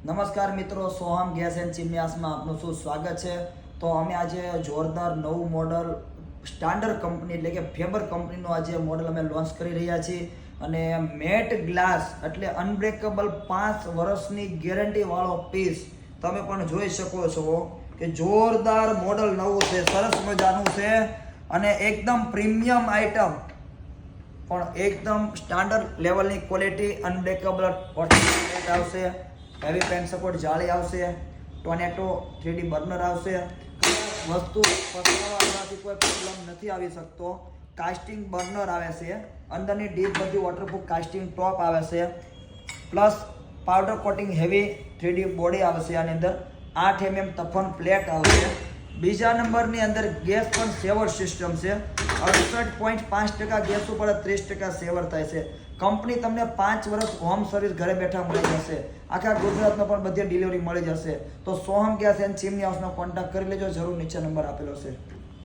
નમસ્કાર મિત્રો, Soham gas and ચીમનીયાસમાં આપનું શું સ્વાગત છે। તો અમે આજે જોરદાર નવું મોડલ સ્ટાન્ડર્ડ કંપની એટલે કે ફેબર કંપનીનું આજે મોડલ અમે લોન્ચ કરી રહ્યા છીએ અને મેટ ગ્લાસ એટલે અનબ્રેકેબલ 5 વર્ષની ગેરંટીવાળો પીસ તમે પણ જોઈ શકો છો કે જોરદાર મોડલ નવું છે, સરસ મજાનું છે અને એકદમ પ્રીમિયમ આઇટમ પણ એકદમ સ્ટાન્ડર્ડ લેવલની ક્વોલિટી અનબ્રેકેબલ પ્લેટ આવશે, હેવી પેન્ટ સપોર્ટ જાળી આવશે, ટોનેટો 3D બર્નર આવશે, વસ્તુ પકડવાથી કોઈ પ્રોબ્લેમ નથી આવી શકતો, કાસ્ટિંગ બર્નર આવે છે, અંદરની ડીપ બધી વોટરપ્રૂફ કાસ્ટિંગ ટોપ આવે છે, plus powder coating heavy 3D body આવશે, આની અંદર 8 mm તફન પ્લેટ આવશે। બીજા નંબરની અંદર ગેસ પણ સેવર સિસ્ટમ છે, 68.5% ગેસ ઉપર 30% સેવર થાય છે। કંપની તમને 5 વર્ષ હોમ સર્વિસ ઘરે બેઠા મળી જશે, આખા ગુજરાતમાં પણ બધી ડિલિવરી મળી જશે। તો સોહમ ગેસ એન્ડ ચીમની હાઉસનો કોન્ટેક્ટ કરી લેજો, જરૂર નીચે નંબર આપેલો છે।